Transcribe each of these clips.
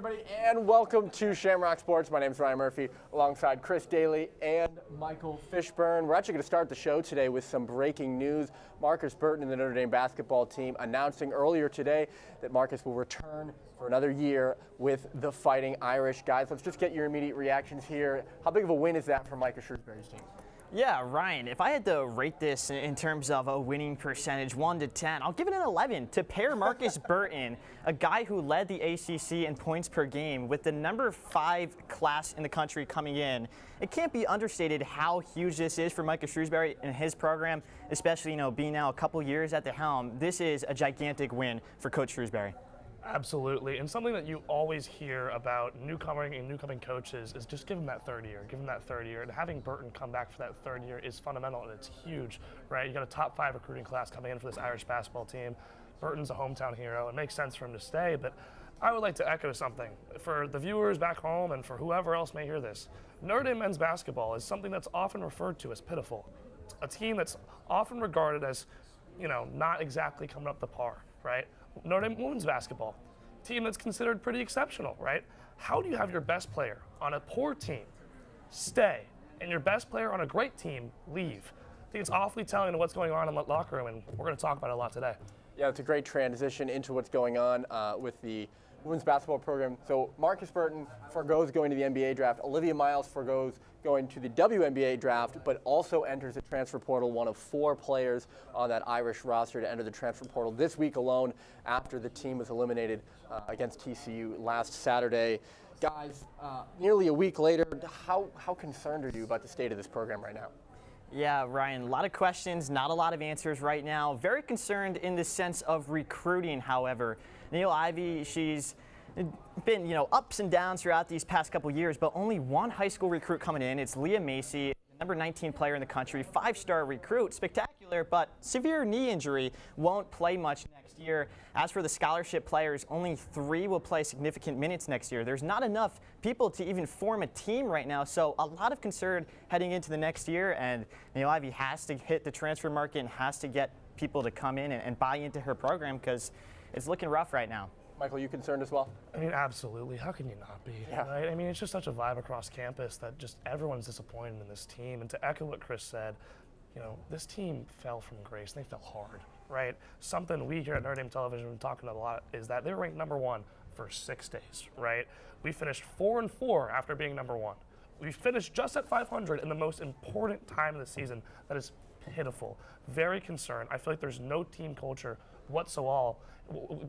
everybody, and welcome to Shamrock Sports. My name is Ryan Murphy, alongside Chris Dailey and Michael Fishburne. We're actually going to start the show today with some breaking news. Marcus Burton and the Notre Dame basketball team announcing earlier today that Marcus will return for another year with the Fighting Irish. Guys, let's just get your immediate reactions here. How big of a win is that for Micah Shrewsbury's team? Yeah, Ryan, if I had to rate this in terms of a winning percentage, 1 to 10, I'll give it an 11. To pair Marcus Burton, a guy who led the ACC in points per game, with the number 5 class in the country coming in, it can't be understated how huge this is for Micah Shrewsbury and his program, especially, being now a couple years at the helm. This is a gigantic win for Coach Shrewsbury. Absolutely, and something that you always hear about newcoming coaches is just give them that third year, and having Burton come back for that third year is fundamental, and it's huge, right? You got a top 5 recruiting class coming in for this Irish basketball team. Burton's a hometown hero. It makes sense for him to stay, but I would like to echo something for the viewers back home and for whoever else may hear this. Notre Dame men's basketball is something that's often referred to as pitiful, a team that's often regarded as, not exactly coming up to par, right? Notre Dame women's basketball, team that's considered pretty exceptional, right? How do you have your best player on a poor team stay and your best player on a great team leave? I think it's awfully telling of what's going on in the locker room, and we're going to talk about it a lot today. Yeah, it's a great transition into what's going on with the women's basketball program. So Marcus Burton forgoes going to the NBA draft. Olivia Miles forgoes going to the WNBA draft, but also enters the transfer portal, one of 4 players on that Irish roster to enter the transfer portal this week alone after the team was eliminated against TCU last Saturday. Guys, nearly a week later, how concerned are you about the state of this program right now? Yeah, Ryan, a lot of questions, not a lot of answers right now. Very concerned in the sense of recruiting, however. Neil Ivey, she's been, ups and downs throughout these past couple years, but only one high school recruit coming in. It's Leah Macy, number 19 player in the country, 5-star recruit, spectacular, but severe knee injury, won't play much next year. As for the scholarship players, only 3 will play significant minutes next year. There's not enough people to even form a team right now, so a lot of concern heading into the next year, and Neil Ivey has to hit the transfer market and has to get people to come in and buy into her program because it's looking rough right now. Michael, you concerned as well? I mean, absolutely. How can you not be? Yeah. Right? I mean, it's just such a vibe across campus that just everyone's disappointed in this team. And to echo what Chris said, this team fell from grace. They fell hard, right? Something we here at Notre Dame Television have been talking a lot is that they were ranked number 1 for 6 days, right? We finished 4-4 after being number 1. We finished just at 500 in the most important time of the season. That is pitiful. Very concerned. I feel like there's no team culture whatsoever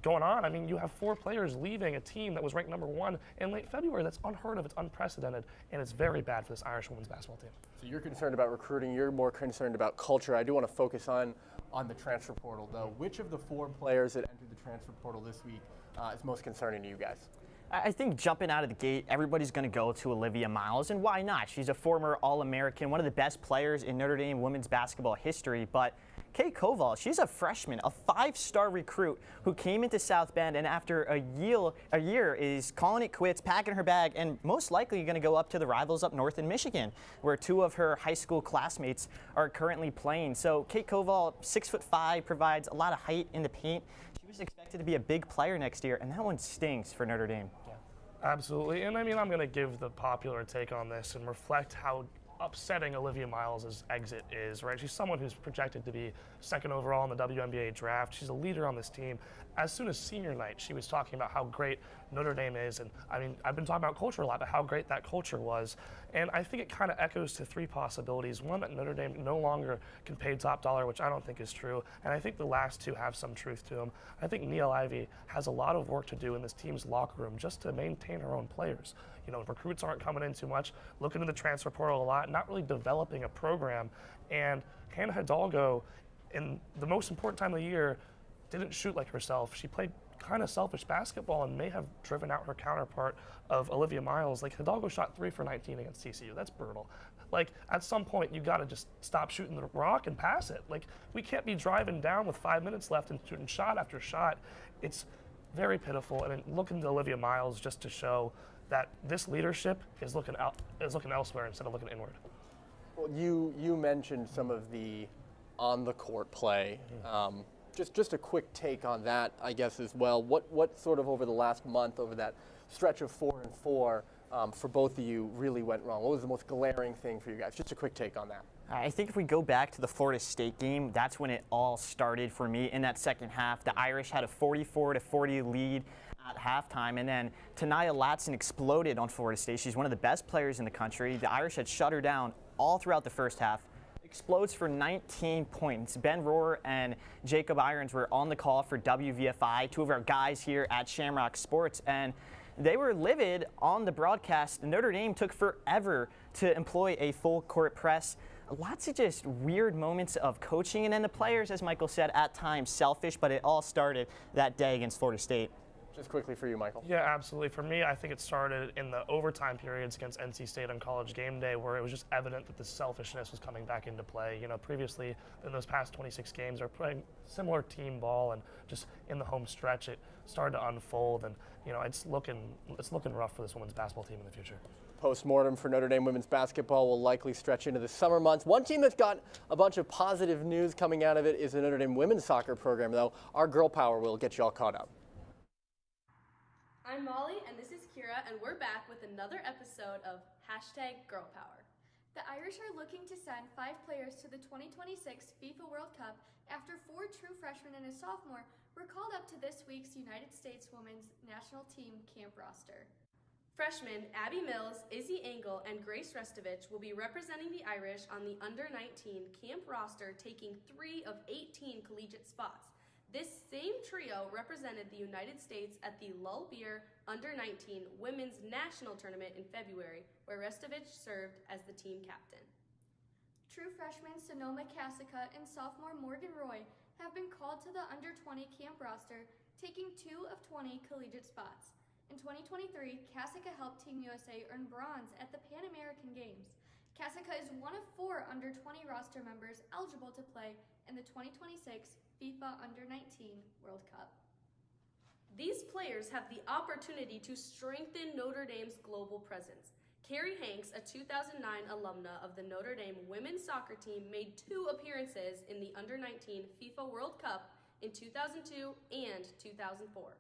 going on. I mean, you have 4 players leaving a team that was ranked number 1 in late February. That's unheard of. It's unprecedented, and it's very bad for this Irish women's basketball team. So you're concerned about recruiting. You're more concerned about culture. I do want to focus on the transfer portal, though. Which of the 4 players that entered the transfer portal this week is most concerning to you guys? I think jumping out of the gate, everybody's going to go to Olivia Miles, and why not? She's a former All-American, one of the best players in Notre Dame women's basketball history, but Kate Koval, she's a freshman, a 5-star recruit who came into South Bend and after a year is calling it quits, packing her bag, and most likely going to go up to the rivals up north in Michigan, where 2 of her high school classmates are currently playing. So Kate Koval, 6'5", provides a lot of height in the paint. She was expected to be a big player next year, and that one stings for Notre Dame. Yeah, absolutely. And I mean, I'm going to give the popular take on this and reflect how upsetting Olivia Miles' exit is, right? She's someone who's projected to be 2nd overall in the WNBA draft. She's a leader on this team. As soon as senior night, she was talking about how great Notre Dame is. And I mean, I've been talking about culture a lot, but how great that culture was. And I think it kind of echoes to 3 possibilities. One, that Notre Dame no longer can pay top dollar, which I don't think is true. And I think the last 2 have some truth to them. I think Neil Ivey has a lot of work to do in this team's locker room just to maintain her own players. Recruits aren't coming in too much, looking into the transfer portal a lot, not really developing a program. And Hannah Hidalgo, in the most important time of the year, didn't shoot like herself. She played kind of selfish basketball and may have driven out her counterpart of Olivia Miles. Like, Hidalgo shot 3 for 19 against TCU. That's brutal. Like, at some point, you got to just stop shooting the rock and pass it. Like, we can't be driving down with 5 minutes left and shooting shot after shot. It's very pitiful. And looking to Olivia Miles just to show that this leadership is looking elsewhere instead of looking inward. Well, you mentioned some of the on-the-court play. Just a quick take on that, I guess, as well. What sort of over the last month, over that stretch of 4-4 for both of you really went wrong? What was the most glaring thing for you guys? Just a quick take on that. I think if we go back to the Florida State game, that's when it all started for me in that second half. The Irish had a 44-40 lead at halftime, and then Tania Latson exploded on Florida State. She's one of the best players in the country. The Irish had shut her down all throughout the first half. Explodes for 19 points. Ben Rohr and Jacob Irons were on the call for WVFI, two of our guys here at Shamrock Sports, and they were livid on the broadcast. Notre Dame took forever to employ a full court press. Lots of just weird moments of coaching, and then the players, as Michael said, at times selfish, but it all started that day against Florida State. Just quickly for you, Michael. Yeah, absolutely. For me, I think it started in the overtime periods against NC State on College game day, where it was just evident that the selfishness was coming back into play. You know, previously in those past 26 games, they're playing similar team ball, and just in the home stretch, it started to unfold, and you know, it's looking rough for this women's basketball team in the future. Post-mortem for Notre Dame women's basketball will likely stretch into the summer months. One team that's got a bunch of positive news coming out of it is the Notre Dame women's soccer program, though. Our girl power will get you all caught up. I'm Molly, and this is Kira, and we're back with another episode of #GirlPower. The Irish are looking to send 5 players to the 2026 FIFA World Cup after 4 true freshmen and a sophomore were called up to this week's United States women's national team camp roster. Freshmen Abby Mills, Izzy Engel, and Grace Restovich will be representing the Irish on the under-19 camp roster, taking 3 of 18 collegiate spots. This same trio represented the United States at the Lull Beer Under-19 Women's National Tournament in February, where Restovich served as the team captain. True freshmen Sonoma Kasica and sophomore Morgan Roy have been called to the Under-20 camp roster, taking 2 of 20 collegiate spots. In 2023, Kasica helped Team USA earn bronze at the Pan American Games. Kasica is one of 4 Under-20 roster members eligible to play in the 2026 FIFA Under-19 World Cup. These players have the opportunity to strengthen Notre Dame's global presence. Carrie Hanks, a 2009 alumna of the Notre Dame women's soccer team, made 2 appearances in the Under-19 FIFA World Cup in 2002 and 2004.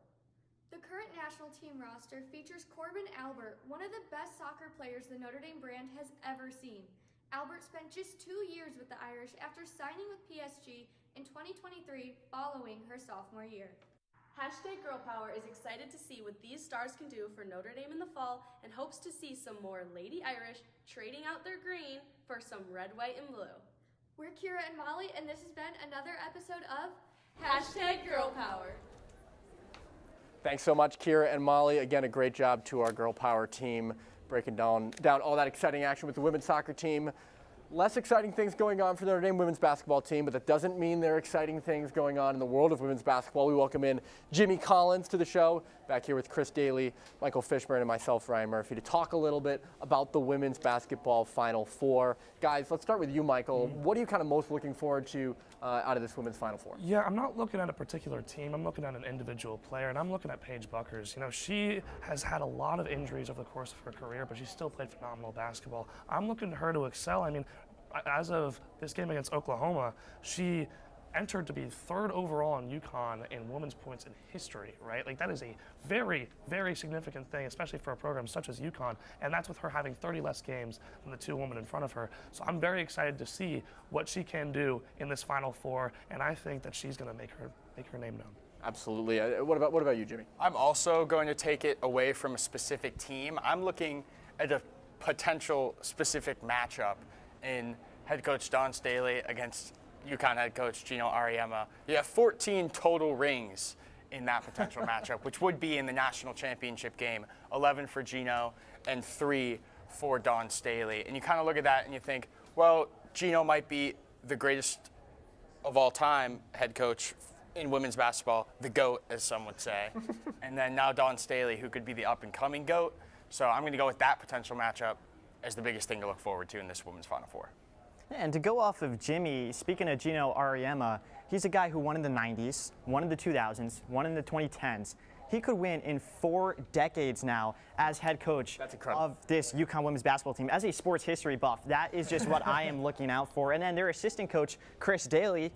The current national team roster features Corbin Albert, one of the best soccer players the Notre Dame brand has ever seen. Albert spent just 2 years with the Irish after signing with PSG in 2023 following her sophomore year. #GirlPower is excited to see what these stars can do for Notre Dame in the fall and hopes to see some more Lady Irish trading out their green for some red, white, and blue. We're Kira and Molly, and this has been another episode of #GirlPower. Thanks so much, Kira and Molly. Again, a great job to our girl power team breaking down all that exciting action with the women's soccer team. Less exciting things going on for the Notre Dame women's basketball team, but that doesn't mean there are exciting things going on in the world of women's basketball. We welcome in Jimmy Collins to the show, back here with Chris Dailey, Michael Fishburne, and myself, Ryan Murphy, to talk a little bit about the women's basketball Final Four. Guys, let's start with you, Michael. What are you kind of most looking forward to out of this women's Final Four? Yeah, I'm not looking at a particular team. I'm looking at an individual player, and I'm looking at Paige Buckers. You know, she has had a lot of injuries over the course of her career, but she still played phenomenal basketball. I'm looking to her to excel. I mean, as of this game against Oklahoma, she entered to be 3rd overall in UConn in women's points in history, right? Like, that is a very, very significant thing, especially for a program such as UConn, and that's with her having 30 less games than the 2 women in front of her. So I'm very excited to see what she can do in this Final Four, and I think that she's going to make her name known. Absolutely. What about you, Jimmy? I'm also going to take it away from a specific team. I'm looking at a potential specific matchup in head coach Dawn Dailey against UConn head coach Gino Auriemma. You have 14 total rings in that potential matchup, which would be in the national championship game. 11 for Gino and 3 for Dawn Dailey. And you kind of look at that and you think, well, Gino might be the greatest of all time head coach in women's basketball, the GOAT, as some would say. And then now Dawn Dailey, who could be the up-and-coming GOAT. So I'm going to go with that potential matchup as the biggest thing to look forward to in this women's Final Four. And to go off of Jimmy, speaking of Gino Auriemma, he's a guy who won in the 90s, won in the 2000s, won in the 2010s. He could win in 4 decades now as head coach of this UConn women's basketball team. As a sports history buff, that is just what I am looking out for. And then their assistant coach, Chris Dailey,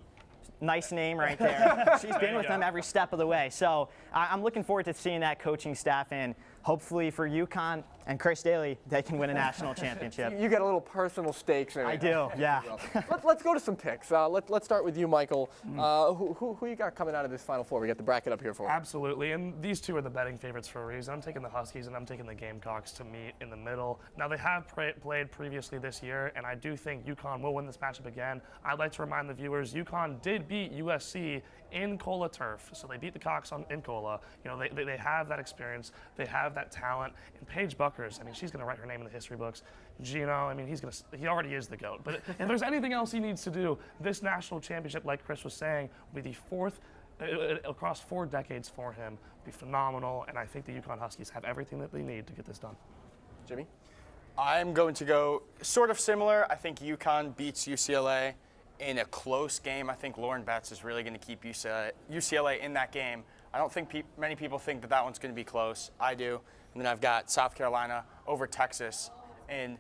nice name right there. She's been with them every step of the way. So I'm looking forward to seeing that coaching staff. And hopefully for UConn and Chris Dailey, they can win a national championship. You got a little personal stakes there. I do, yeah. Let's go to some picks. Let's start with you, Michael. Who you got coming out of this Final Four? We got the bracket up here for us. Absolutely, and these two are the betting favorites for a reason. I'm taking the Huskies and I'm taking the Gamecocks to meet in the middle. Now, they have played previously this year, and I do think UConn will win this matchup again. I'd like to remind the viewers, UConn did beat USC in Cola turf, so they beat the Cox in Cola. You know, they have that experience, they have that talent, and Paige Buckers, I mean, she's going to write her name in the history books. Gino, I mean, he already is the GOAT. But if there's anything else he needs to do, this national championship, like Chris was saying, will be the fourth across 4 decades for him. Will be phenomenal, and I think the UConn Huskies have everything that they need to get this done. Jimmy? I'm going to go sort of similar. I think UConn beats UCLA in a close game. I think Lauren Betts is really going to keep UCLA in that game. I don't think many people think that one's going to be close. I do. And then I've got South Carolina over Texas, and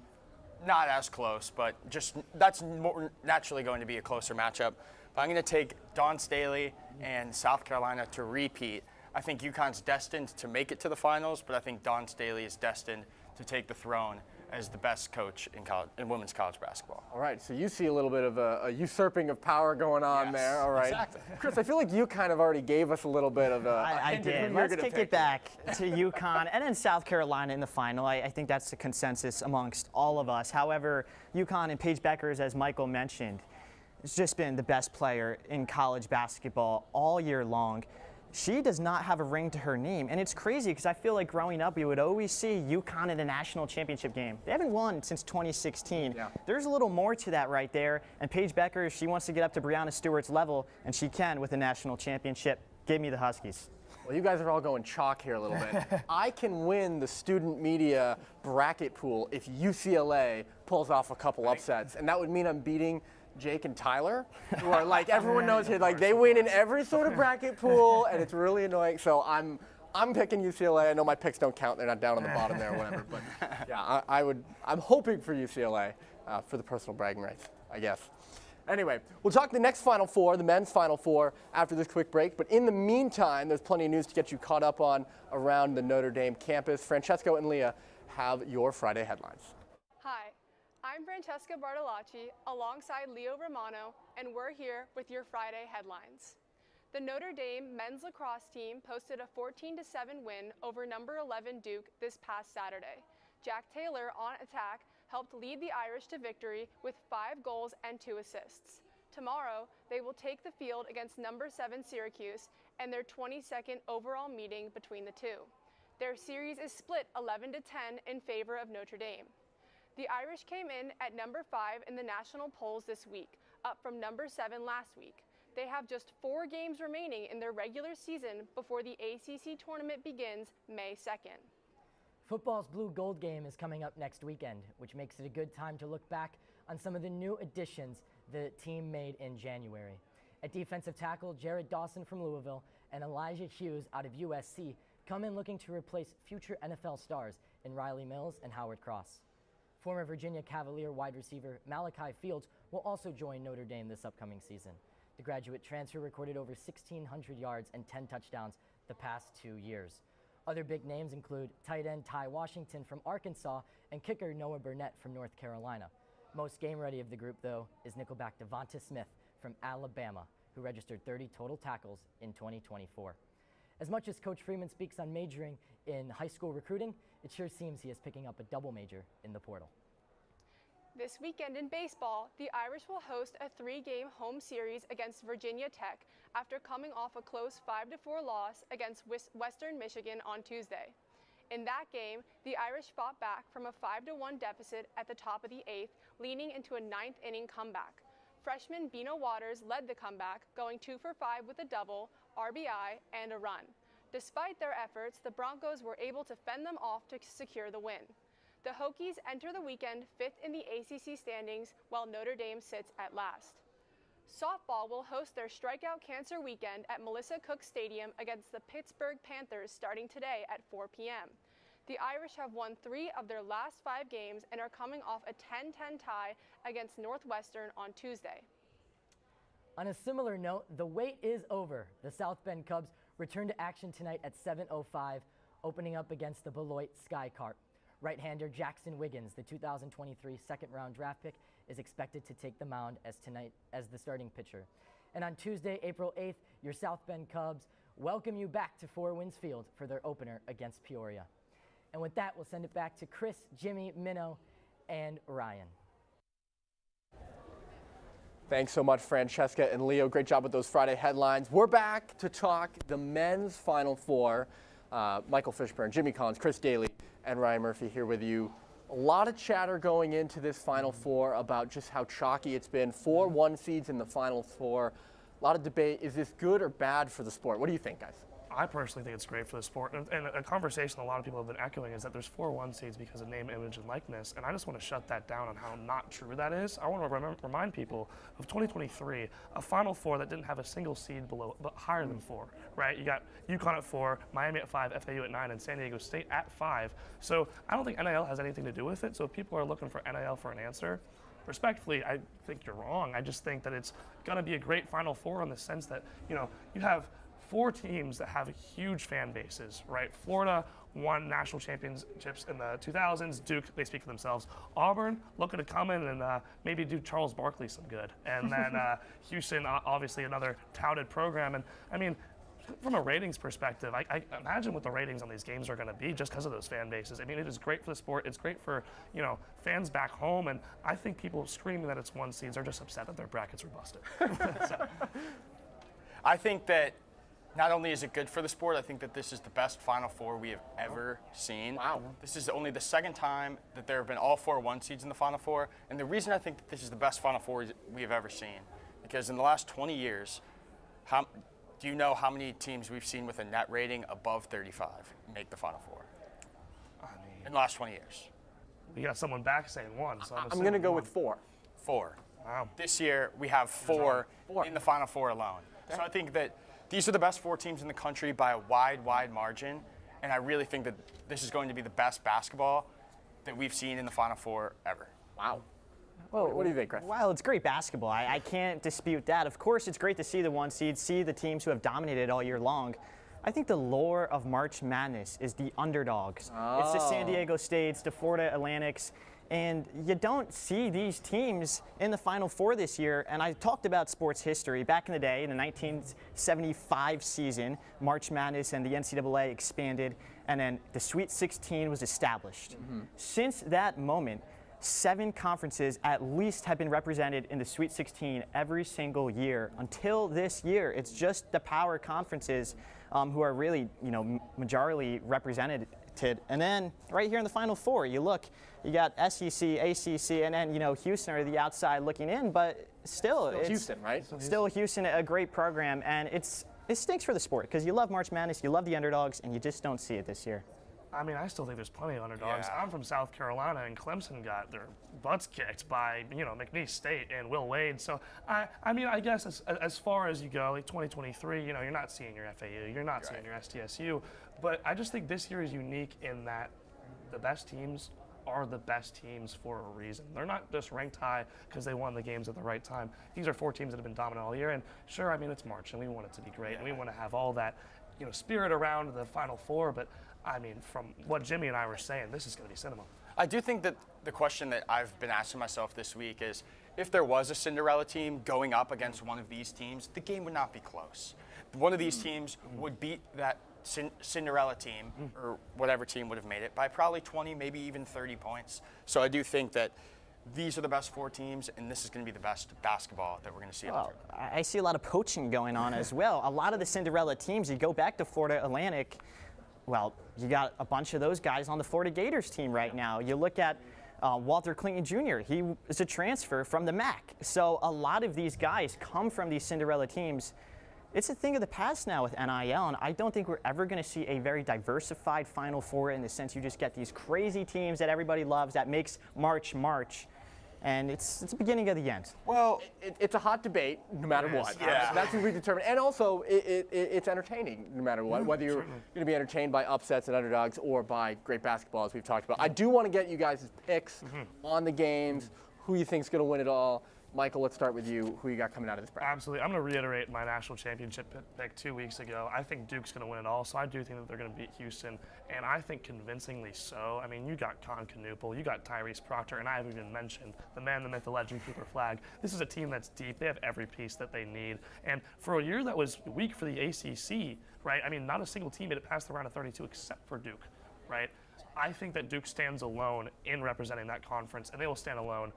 not as close, but just that's more naturally going to be a closer matchup. But I'm going to take Dawn Staley and South Carolina to repeat. I think UConn's destined to make it to the finals, but I think Dawn Staley is destined to take the throne as the best coach in women's college basketball. All right, so you see a little bit of a usurping of power going on there. All right, exactly. Chris, I feel like you kind of already gave us a little bit of I did. Let's kick it back to UConn and then South Carolina in the final. I think that's the consensus amongst all of us. However, UConn and Paige Buckers, as Michael mentioned, has just been the best player in college basketball all year long. She does not have a ring to her name, and it's crazy because I feel like growing up we would always see UConn in a national championship game. They haven't won since 2016. Yeah. There's a little more to that right there, and Paige Buckers, she wants to get up to Breanna Stewart's level, and she can with a national championship. Give me the Huskies. Well, you guys are all going chalk here a little bit. I can win the student media bracket pool if UCLA pulls off a couple upsets, and that would mean I'm beating Jake and Tyler, who are like, everyone knows here, like they win in every sort of bracket pool, and it's really annoying. So I'm picking UCLA. I know my picks don't count; they're not down on the bottom there or whatever. But yeah, I'm hoping for UCLA for the personal bragging rights, I guess. Anyway, we'll talk the next Final Four, the men's Final Four, after this quick break. But in the meantime, there's plenty of news to get you caught up on around the Notre Dame campus. Francesco and Leah have your Friday headlines. Hi. I'm Francesca Bartolacci alongside Leo Romano, and we're here with your Friday headlines. The Notre Dame men's lacrosse team posted a 14-7 win over number 11 Duke this past Saturday. Jack Taylor on attack helped lead the Irish to victory with 5 goals and 2 assists. Tomorrow, they will take the field against number 7 Syracuse and their 22nd overall meeting between the two. Their series is split 11-10 in favor of Notre Dame. The Irish came in at number 5 in the national polls this week, up from number 7 last week. They have just 4 games remaining in their regular season before the ACC tournament begins May 2nd. Football's blue-gold game is coming up next weekend, which makes it a good time to look back on some of the new additions the team made in January. At defensive tackle, Jared Dawson from Louisville and Elijah Hughes out of USC come in looking to replace future NFL stars in Riley Mills and Howard Cross. Former Virginia Cavalier wide receiver Malachi Fields will also join Notre Dame this upcoming season. The graduate transfer recorded over 1,600 yards and 10 touchdowns the past 2 years. Other big names include tight end Ty Washington from Arkansas and kicker Noah Burnett from North Carolina. Most game ready of the group, though, is nickelback Devonta Smith from Alabama, who registered 30 total tackles in 2024. As much as Coach Freeman speaks on majoring in high school recruiting, it sure seems he is picking up a double major in the portal. This weekend in baseball, the Irish will host a 3-game home series against Virginia Tech after coming off a close 5-4 loss against Western Michigan on Tuesday. In that game, the Irish fought back from a 5-1 deficit at the top of the 8th, leading into a 9th-inning comeback. Freshman Bino Waters led the comeback, going 2 for 5 with a double, RBI, and a run. Despite their efforts, the Broncos were able to fend them off to secure the win. The Hokies enter the weekend 5th in the ACC standings, while Notre Dame sits at last. Softball will host their Strikeout Cancer Weekend at Melissa Cook Stadium against the Pittsburgh Panthers starting today at 4 p.m. The Irish have won 3 of their last 5 games and are coming off a 10-10 tie against Northwestern on Tuesday. On a similar note, the wait is over. The South Bend Cubs return to action tonight at 7:05 opening up against the Beloit Skycarp. Right-hander Jackson Wiggins, the 2023 second-round draft pick, is expected to take the mound as the starting pitcher. And on Tuesday, April 8th, your South Bend Cubs welcome you back to Four Winds Field for their opener against Peoria. And with that, we'll send it back to Chris, Jimmy, Minnow, and Ryan. Thanks so much, Francesca and Leo. Great job with those Friday headlines. We're back to talk the men's Final Four. Michael Fishburne, Jimmy Collins, Chris Dailey, and Ryan Murphy here with you. A lot of chatter going into this Final Four about just how chalky it's been. 4 1 seeds in the Final Four. A lot of debate. Is this good or bad for the sport? What do you think, guys? I personally think it's great for the sport. And a conversation a lot of people have been echoing is that there's 4 1 seeds because of name, image, and likeness. And I just want to shut that down on how not true that is. I want to remind people of 2023, a Final Four that didn't have a single seed below, but higher than 4, right? You got UConn at 4, Miami at 5, FAU at 9, and San Diego State at 5. So I don't think NIL has anything to do with it. So if people are looking for NIL for an answer, respectfully, I think you're wrong. I just think that it's going to be a great Final Four in the sense that, you have 4 teams that have huge fan bases, right? Florida won national championships in the 2000s. Duke, they speak for themselves. Auburn, looking to come in and maybe do Charles Barkley some good. And then Houston, obviously another touted program. And I mean, from a ratings perspective, I imagine what the ratings on these games are going to be just because of those fan bases. I mean, it is great for the sport. It's great for, fans back home. And I think people screaming that it's 1 seeds are just upset that their brackets were busted. So. I think that not only is it good for the sport, I think that this is the best Final Four we have ever seen. Wow. This is only the second time that there have been all 4 1 seeds in the Final Four. And the reason I think that this is the best Final Four we have ever seen, because in the last 20 years, do you know how many teams we've seen with a net rating above 35 make the Final Four? In the last 20 years. We got someone back saying 1. So I'm going to go with 4. 4. Wow. This year, we have 4 in the Final Four alone. Okay. So I think that these are the best 4 teams in the country by a wide margin, and I really think that this is going to be the best basketball that we've seen in the Final Four ever. Wow. Well, what do you think, Chris? Well, it's great basketball. I can't dispute that. Of course, it's great to see the 1 seeds, see the teams who have dominated all year long. I think the lore of March Madness is the underdogs. Oh. It's the San Diego States, the Florida Atlantics, and you don't see these teams in the Final Four this year. And I talked about sports history. Back in the day, in the 1975 season, March Madness and the NCAA expanded, and then the Sweet 16 was established. Mm-hmm. Since that moment, 7 conferences at least have been represented in the Sweet 16 every single year. Until this year, it's just the power conferences who are really, majorly represented. And then right here in the Final Four, you got SEC, ACC, and then, Houston are the outside looking in, but still it's Houston, right? Still Houston, a great program, and it stinks for the sport because you love March Madness, you love the underdogs, and you just don't see it this year. I mean, I still think there's plenty of underdogs. Yeah. I'm from South Carolina, and Clemson got their butts kicked by, McNeese State and Will Wade. So, I guess as far as you go, like 2023, you're not seeing your FAU, you're not seeing your STSU. But I just think this year is unique in that the best teams are the best teams for a reason. They're not just ranked high because they won the games at the right time. These are 4 teams that have been dominant all year. And sure, it's March, and we want it to be great, and we want to have all that, spirit around the Final Four. But from what Jimmy and I were saying, this is going to be cinema. I do think that the question that I've been asking myself this week is, if there was a Cinderella team going up against one of these teams, the game would not be close. One of these teams would beat that Cinderella team, or whatever team would have made it, by probably 20, maybe even 30 points. So I do think that these are the best 4 teams, and this is going to be the best basketball that we're going to see. Well, I see a lot of poaching going on as well. A lot of the Cinderella teams, you go back to Florida Atlantic, well, you got a bunch of those guys on the Florida Gators team right now. You look at Walter Clinton Jr., he is a transfer from the MAC. So a lot of these guys come from these Cinderella teams. It's a thing of the past now with NIL, and I don't think we're ever going to see a very diversified Final Four in the sense you just get these crazy teams that everybody loves that makes March. And it's the beginning of the end. Well, it's a hot debate no matter what. Yeah. That's what we determine. And also, it's entertaining no matter what, whether you're going to be entertained by upsets and underdogs or by great basketball, as we've talked about. I do want to get you guys' picks on the games, who you think is going to win it all. Michael, let's start with you. Who you got coming out of this bracket? Absolutely. I'm going to reiterate my national championship pick 2 weeks ago. I think Duke's going to win it all, so I do think that they're going to beat Houston, and I think convincingly so. I mean, you got Con Knuppel, you got Tyrese Proctor, and I haven't even mentioned the man, the myth, the legend, Cooper Flagg. This is a team that's deep. They have every piece that they need. And for a year that was weak for the ACC, right, I mean, not a single team made it past the round of 32 except for Duke, right? I think that Duke stands alone in representing that conference, and they will stand alone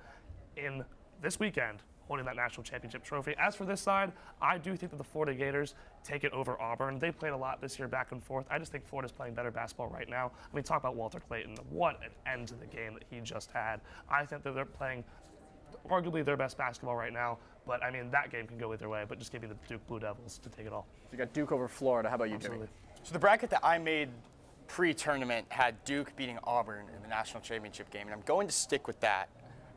in this weekend holding that national championship trophy. As for this side, I do think that the Florida Gators take it over Auburn. They played a lot this year back and forth. I just think Florida's playing better basketball right now. I mean, talk about Walter Clayton. What an end to the game that he just had. I think that they're playing arguably their best basketball right now, but I mean, that game can go either way, but just give me the Duke Blue Devils to take it all. So you got Duke over Florida. How about you, Jimmy? So the bracket that I made pre-tournament had Duke beating Auburn in the national championship game, and I'm going to stick with that.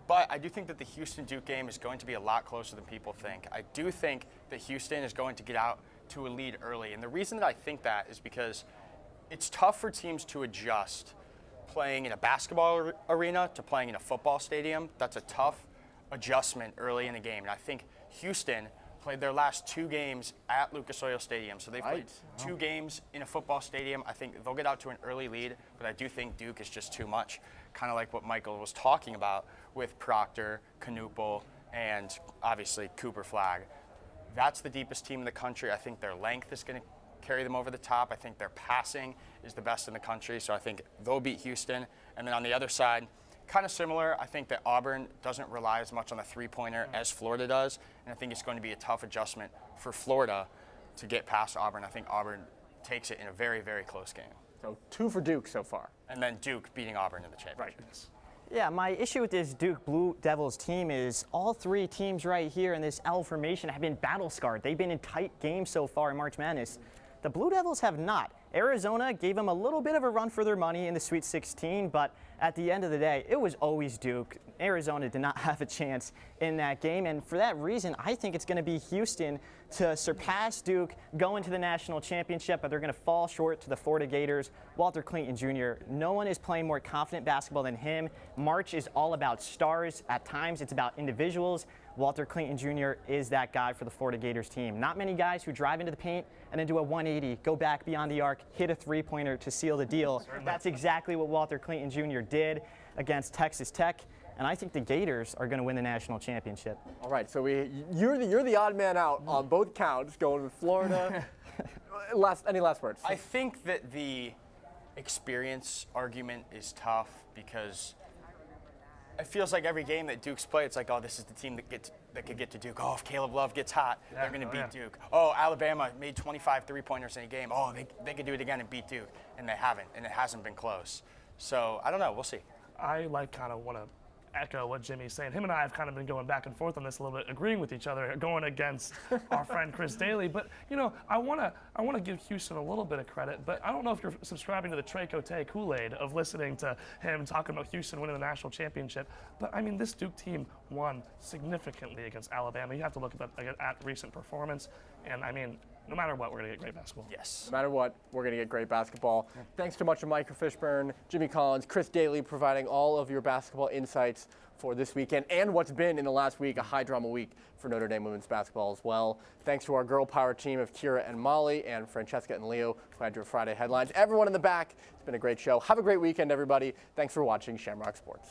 But I do think that the Houston-Duke game is going to be a lot closer than people think. I do think that Houston is going to get out to a lead early. And the reason that I think that is because it's tough for teams to adjust playing in a basketball arena to playing in a football stadium. That's a tough adjustment early in the game. And I think Houston played their last 2 games at Lucas Oil Stadium. So they've played 2 games in a football stadium. I think they'll get out to an early lead, but I do think Duke is just too much. Kind of like what Michael was talking about with Proctor, Knuppel, and obviously Cooper Flagg. That's the deepest team in the country. I think their length is going to carry them over the top. I think their passing is the best in the country, so I think they'll beat Houston. And then on the other side, kind of similar, I think that Auburn doesn't rely as much on the three-pointer as Florida does, and I think it's going to be a tough adjustment for Florida to get past Auburn. I think Auburn takes it in a very, very close game. So 2 for Duke so far. And then Duke beating Auburn in the championship. Right. Yeah, my issue with this Duke Blue Devils team is all 3 teams right here in this L formation have been battle-scarred. They've been in tight games so far in March Madness. The Blue Devils have not. Arizona gave them a little bit of a run for their money in the Sweet 16, but at the end of the day, it was always Duke. Arizona did not have a chance in that game, and for that reason, I think it's going to be Houston to surpass Duke, go into the national championship, but they're going to fall short to the Florida Gators. Walter Clayton Jr., no one is playing more confident basketball than him. March is all about stars. At times, it's about individuals. Walter Clayton Jr. is that guy for the Florida Gators team. Not many guys who drive into the paint and then do a 180, go back beyond the arc, hit a three-pointer to seal the deal. That's exactly what Walter Clayton Jr. did against Texas Tech, and I think the Gators are going to win the national championship. All right, so you're the odd man out on both counts, going with Florida. Any last words? I think that the experience argument is tough because it feels like every game that Duke's played, it's like, oh, this is the team that could get to Duke. Oh, if Caleb Love gets hot, they're going to beat Duke. Oh, Alabama made 25 three-pointers in a game. Oh, they could do it again and beat Duke, and they haven't, and it hasn't been close. So I don't know. We'll see. I kind of want to echo what Jimmy's saying. Him and I have kind of been going back and forth on this a little bit, agreeing with each other, going against our friend Chris Dailey. But you know, I want to give Houston a little bit of credit. But I don't know if you're subscribing to the Trey Cote Kool-Aid of listening to him talking about Houston winning the national championship. But I mean, this Duke team won significantly against Alabama. You have to look at recent performance, and I mean, no matter what, we're going to get great basketball. Yes. No matter what, we're going to get great basketball. Thanks so much to Michael Fishburne, Jimmy Collins, Chris Dailey, providing all of your basketball insights for this weekend and what's been in the last week, a high-drama week for Notre Dame women's basketball as well. Thanks to our girl power team of Kira and Molly and Francesca and Leo, who had your Friday headlines. Everyone in the back, it's been a great show. Have a great weekend, everybody. Thanks for watching Shamrock Sports.